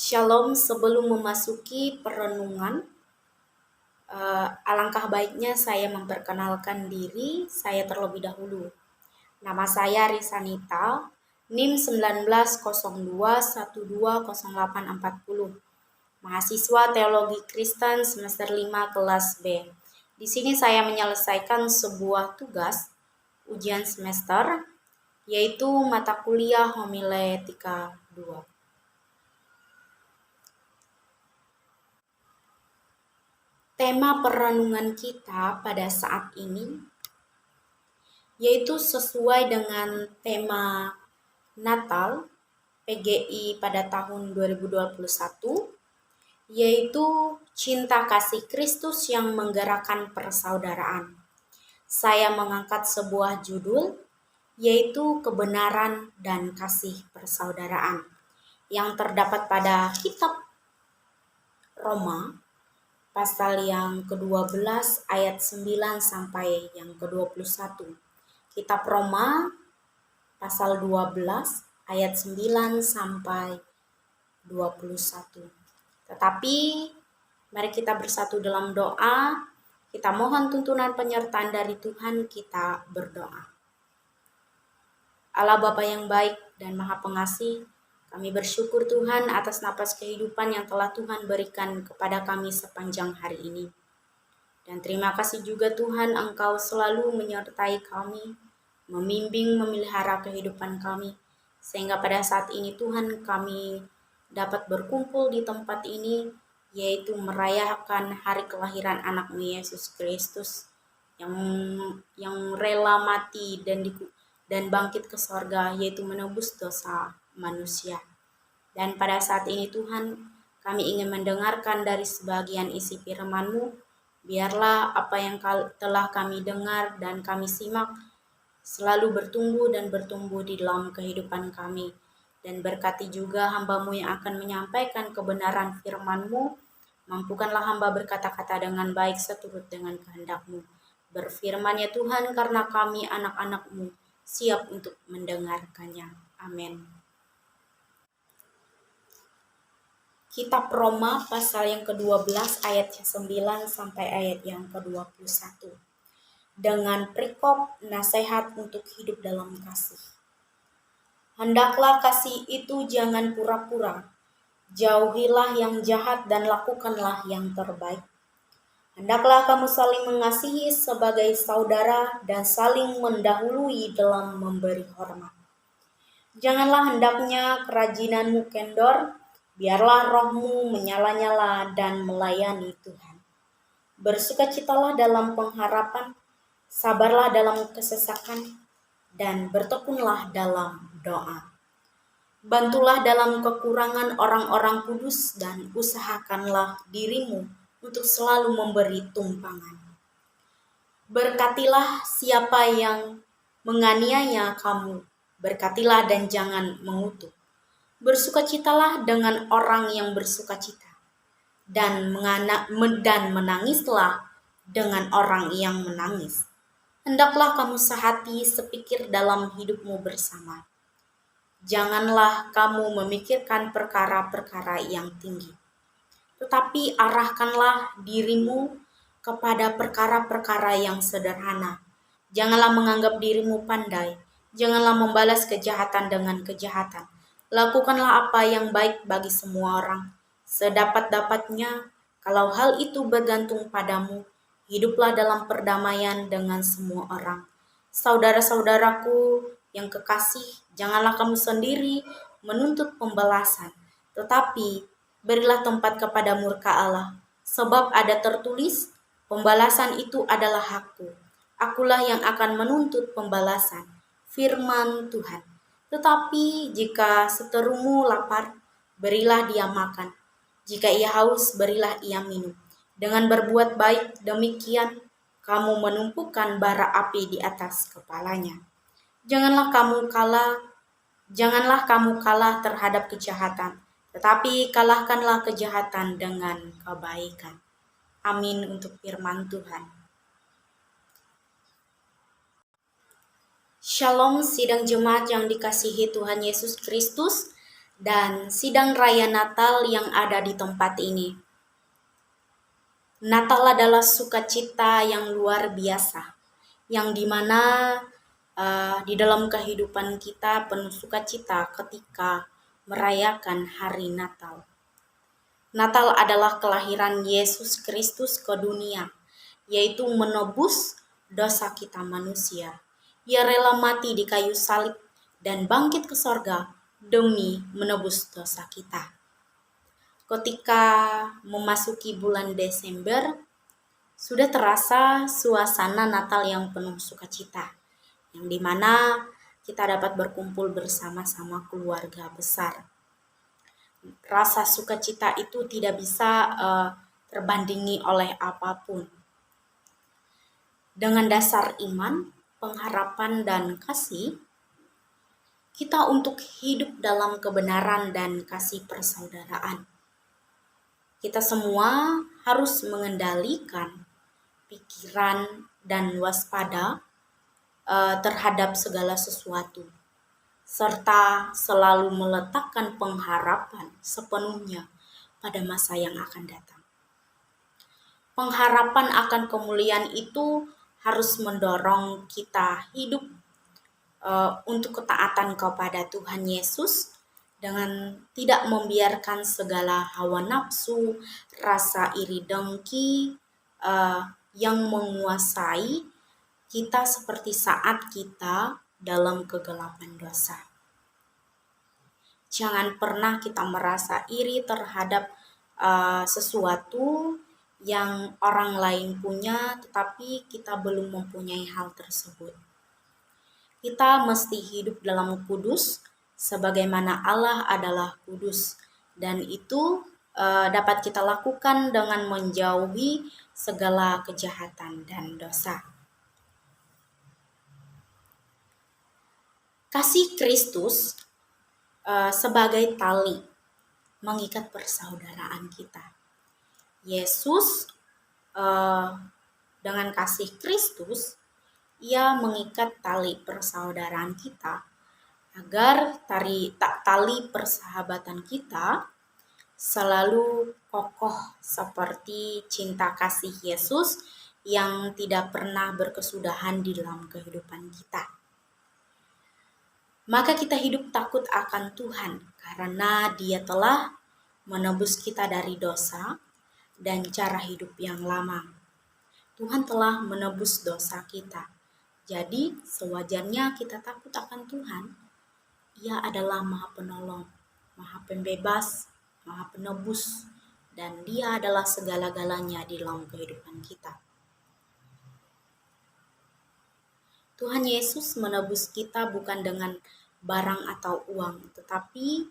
Shalom, sebelum memasuki perenungan, alangkah baiknya saya memperkenalkan diri saya terlebih dahulu. Nama saya Risanita, NIM 1902120840, mahasiswa Teologi Kristen semester 5 kelas B. Di sini saya menyelesaikan sebuah tugas ujian semester, yaitu mata kuliah homiletika 2. Tema perenungan kita pada saat ini yaitu sesuai dengan tema Natal PGI pada tahun 2021, yaitu cinta kasih Kristus yang menggerakkan persaudaraan. Saya mengangkat sebuah judul, yaitu kebenaran dan kasih persaudaraan, yang terdapat pada kitab Roma pasal yang ke-12 ayat 9 sampai yang ke-21. Kitab Roma pasal 12 ayat 9 sampai 21. Tetapi mari kita bersatu dalam doa. Kita mohon tuntunan penyertaan dari Tuhan, kita berdoa. Allah Bapa yang baik dan Maha Pengasih, kami bersyukur Tuhan atas napas kehidupan yang telah Tuhan berikan kepada kami sepanjang hari ini. Dan terima kasih juga Tuhan, Engkau selalu menyertai kami, membimbing, memelihara kehidupan kami, sehingga pada saat ini Tuhan kami dapat berkumpul di tempat ini, yaitu merayakan hari kelahiran anakmu Yesus Kristus yang rela mati dan bangkit ke sorga, yaitu menebus dosa manusia. Dan pada saat ini Tuhan, kami ingin mendengarkan dari sebagian isi firman-Mu. Biarlah apa yang telah kami dengar dan kami simak selalu bertumbuh di dalam kehidupan kami. Dan berkati juga hamba-Mu yang akan menyampaikan kebenaran firman-Mu. Mampukanlah hamba berkata-kata dengan baik seturut dengan kehendak-Mu. Berfirman ya Tuhan, karena kami anak-anak-Mu siap untuk mendengarkannya. Amin. Kitab Roma pasal yang ke-12 ayat 9 sampai ayat yang ke-21. Dengan perikop nasihat untuk hidup dalam kasih. Hendaklah kasih itu jangan pura-pura. Jauhilah yang jahat dan lakukanlah yang terbaik. Hendaklah kamu saling mengasihi sebagai saudara dan saling mendahului dalam memberi hormat. Janganlah hendaknya kerajinanmu kendor, biarlah rohmu menyala-nyala dan melayani Tuhan. Bersukacitalah dalam pengharapan, sabarlah dalam kesesakan, dan bertekunlah dalam doa. Bantulah dalam kekurangan orang-orang kudus dan usahakanlah dirimu untuk selalu memberi tumpangan. Berkatilah siapa yang menganiaya kamu, berkatilah dan jangan mengutuk. Bersukacitalah dengan orang yang bersukacita, dan menangislah dengan orang yang menangis. Hendaklah kamu sehati sepikir dalam hidupmu bersama. Janganlah kamu memikirkan perkara-perkara yang tinggi, tetapi arahkanlah dirimu kepada perkara-perkara yang sederhana. Janganlah menganggap dirimu pandai, janganlah membalas kejahatan dengan kejahatan. Lakukanlah apa yang baik bagi semua orang, sedapat-dapatnya. Kalau hal itu bergantung padamu, hiduplah dalam perdamaian dengan semua orang. Saudara-saudaraku yang kekasih, janganlah kamu sendiri menuntut pembalasan, tetapi berilah tempat kepada murka Allah. Sebab ada tertulis, pembalasan itu adalah hakku. Akulah yang akan menuntut pembalasan, firman Tuhan. Tetapi jika seterumu lapar, berilah dia makan. Jika ia haus, berilah ia minum. Dengan berbuat baik demikian, kamu menumpukan bara api di atas kepalanya. Janganlah kamu kalah terhadap kejahatan, tetapi kalahkanlah kejahatan dengan kebaikan. Amin untuk firman Tuhan. Shalom sidang jemaat yang dikasihi Tuhan Yesus Kristus. dan sidang raya Natal yang ada di tempat ini. Natal adalah sukacita yang luar biasa, yang dimana di dalam kehidupan kita penuh sukacita ketika merayakan hari Natal. Natal adalah kelahiran Yesus Kristus ke dunia, yaitu menebus dosa kita manusia. Ia rela mati di kayu salib dan bangkit ke sorga demi menebus dosa kita. Ketika memasuki bulan Desember, sudah terasa suasana Natal yang penuh sukacita, yang dimana kita dapat berkumpul bersama-sama keluarga besar. Rasa sukacita itu tidak bisa terbandingi oleh apapun. Dengan dasar iman, pengharapan, dan kasih, kita untuk hidup dalam kebenaran dan kasih persaudaraan. Kita semua harus mengendalikan pikiran dan waspada terhadap segala sesuatu, serta selalu meletakkan pengharapan sepenuhnya pada masa yang akan datang. Pengharapan akan kemuliaan itu harus mendorong kita hidup untuk ketaatan kepada Tuhan Yesus dengan tidak membiarkan segala hawa nafsu, rasa iri dengki yang menguasai kita seperti saat kita dalam kegelapan dosa. Jangan pernah kita merasa iri terhadap sesuatu yang orang lain punya, tetapi kita belum mempunyai hal tersebut. Kita mesti hidup dalam kudus, sebagaimana Allah adalah kudus, dan itu dapat kita lakukan dengan menjauhi segala kejahatan dan dosa. Kasih Kristus sebagai tali mengikat persaudaraan kita. Yesus dengan kasih Kristus, Ia mengikat tali persaudaraan kita agar tali persahabatan kita selalu kokoh seperti cinta kasih Yesus yang tidak pernah berkesudahan di dalam kehidupan kita. Maka kita hidup takut akan Tuhan karena Dia telah menebus kita dari dosa dan cara hidup yang lama. Tuhan telah menebus dosa kita. Jadi sewajarnya kita takut akan Tuhan. Ia adalah Maha Penolong, Maha Pembebas, Maha Penebus, dan Dia adalah segala-galanya di dalam kehidupan kita. Tuhan Yesus menebus kita bukan dengan barang atau uang, tetapi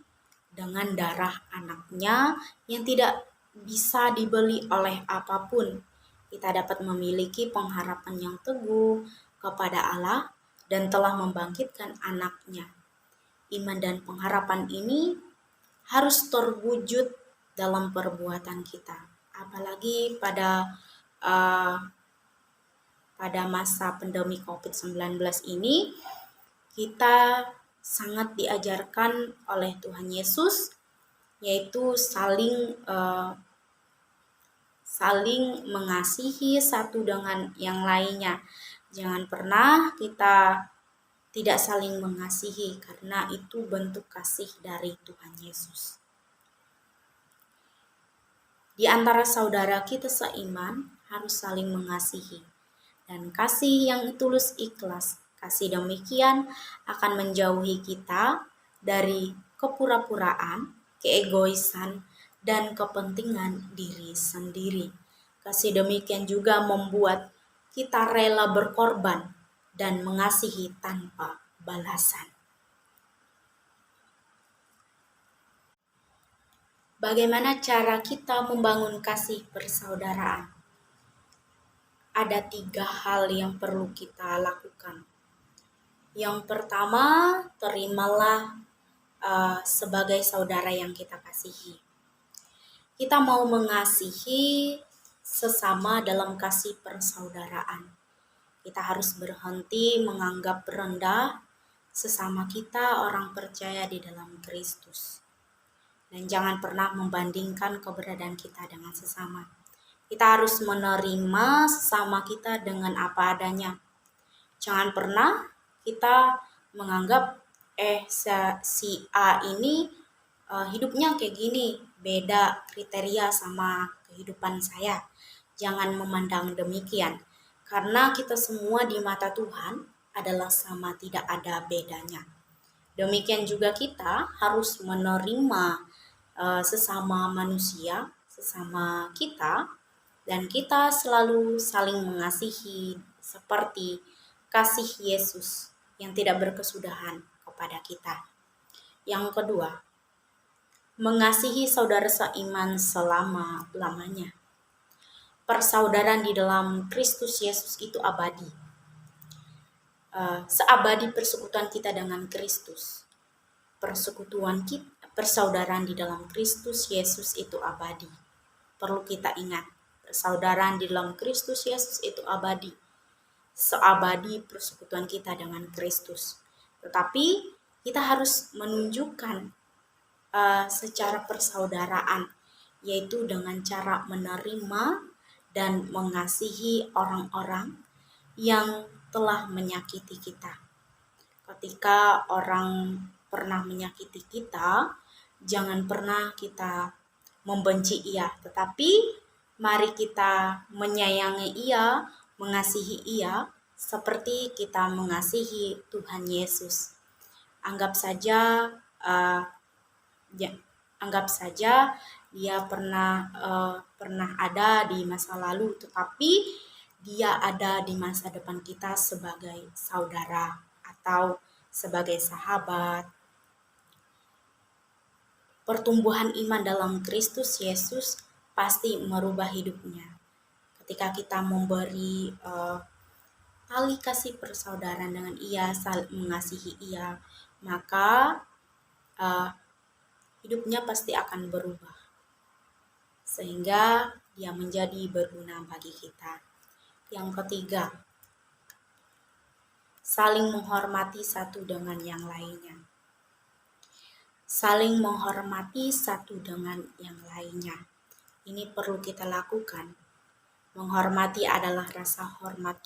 dengan darah anaknya yang tidak bisa dibeli oleh apapun. Kita dapat memiliki pengharapan yang teguh kepada Allah dan telah membangkitkan anaknya. Iman dan pengharapan ini harus terwujud dalam perbuatan kita. Apalagi pada masa pandemi COVID-19 ini, kita sangat diajarkan oleh Tuhan Yesus, yaitu saling mengasihi satu dengan yang lainnya. Jangan pernah kita tidak saling mengasihi, karena itu bentuk kasih dari Tuhan Yesus. Di antara saudara kita seiman harus saling mengasihi, dan kasih yang tulus ikhlas. Kasih demikian akan menjauhi kita dari kepura-puraan, keegoisan, dan kepentingan diri sendiri. Kasih demikian juga membuat kita rela berkorban dan mengasihi tanpa balasan. Bagaimana cara kita membangun kasih persaudaraan? Ada 3 hal yang perlu kita lakukan. Yang pertama, terimalah sebagai saudara yang kita kasihi. Kita mau mengasihi sesama dalam kasih persaudaraan. Kita harus berhenti menganggap rendah sesama kita orang percaya di dalam Kristus. Dan jangan pernah membandingkan keberadaan kita dengan sesama. Kita harus menerima sesama kita dengan apa adanya. Jangan pernah kita menganggap si A ini hidupnya kayak gini, beda kriteria sama kehidupan saya. Jangan memandang demikian, karena kita semua di mata Tuhan adalah sama, tidak ada bedanya. Demikian juga kita harus menerima sesama manusia, sesama kita, dan kita selalu saling mengasihi seperti kasih Yesus yang tidak berkesudahan kepada kita. Yang kedua, mengasihi saudara seiman selama-lamanya. Persaudaraan di dalam Kristus Yesus itu abadi. Seabadi persekutuan kita dengan Kristus. Persaudaraan di dalam Kristus Yesus itu abadi. Perlu kita ingat, persaudaraan di dalam Kristus Yesus itu abadi. Seabadi persekutuan kita dengan Kristus. Tetapi kita harus menunjukkan secara persaudaraan, yaitu dengan cara menerima dan mengasihi orang-orang yang telah menyakiti kita. Ketika orang pernah menyakiti kita, jangan pernah kita membenci ia, tetapi mari kita menyayangi ia, mengasihi ia, seperti kita mengasihi Tuhan Yesus. Anggap saja dia pernah ada di masa lalu, tetapi dia ada di masa depan kita sebagai saudara atau sebagai sahabat. Pertumbuhan iman dalam Kristus Yesus pasti merubah hidupnya. Ketika kita memberi tali kasih persaudaraan dengan ia, saling mengasihi ia, maka hidupnya pasti akan berubah, sehingga dia menjadi berguna bagi kita. Yang ketiga, saling menghormati satu dengan yang lainnya. Saling menghormati satu dengan yang lainnya. Ini perlu kita lakukan. Menghormati adalah rasa hormat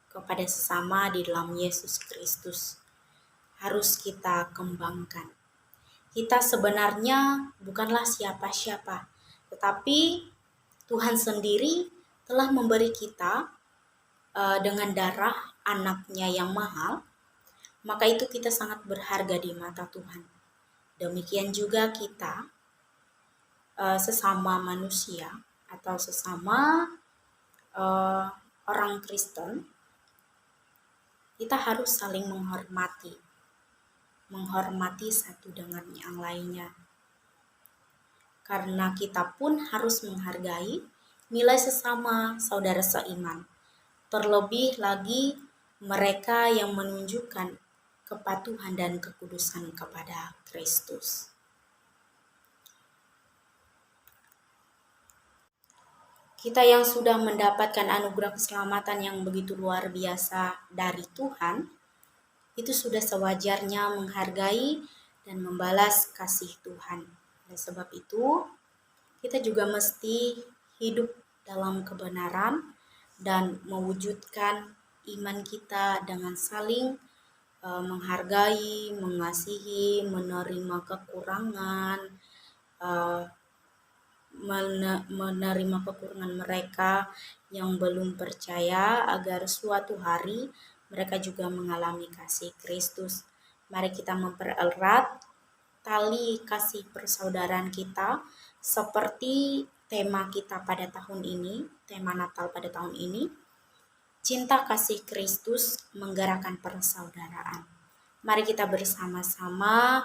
kepada sesama di dalam Yesus Kristus. Harus kita kembangkan. Kita sebenarnya bukanlah siapa-siapa, tetapi Tuhan sendiri telah memberi kita dengan darah anaknya yang mahal, maka itu kita sangat berharga di mata Tuhan. Demikian juga kita sesama manusia atau sesama orang Kristen, kita harus saling menghormati satu dengan yang lainnya. Karena kita pun harus menghargai nilai sesama saudara seiman. Terlebih lagi mereka yang menunjukkan kepatuhan dan kekudusan kepada Kristus. Kita yang sudah mendapatkan anugerah keselamatan yang begitu luar biasa dari Tuhan, itu sudah sewajarnya menghargai dan membalas kasih Tuhan. Oleh sebab itu, kita juga mesti hidup dalam kebenaran dan mewujudkan iman kita dengan saling menghargai, mengasihi, menerima kekurangan, menerima kekurangan mereka yang belum percaya, agar suatu hari mereka juga mengalami kasih Kristus. Mari kita mempererat tali kasih persaudaraan kita seperti tema kita pada tahun ini, tema Natal pada tahun ini, cinta kasih Kristus menggerakkan persaudaraan. Mari kita bersama-sama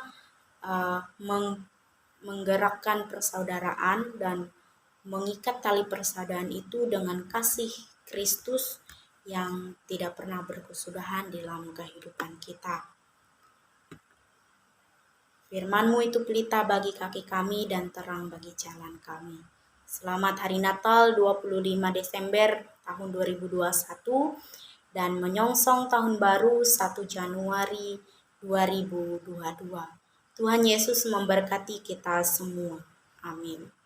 menggerakkan persaudaraan dan mengikat tali persaudaraan itu dengan kasih Kristus yang tidak pernah berkesudahan dalam kehidupan kita. Firman-Mu itu pelita bagi kaki kami dan terang bagi jalan kami. Selamat Hari Natal 25 Desember tahun 2021 dan menyongsong tahun baru 1 Januari 2022. Tuhan Yesus memberkati kita semua. Amin.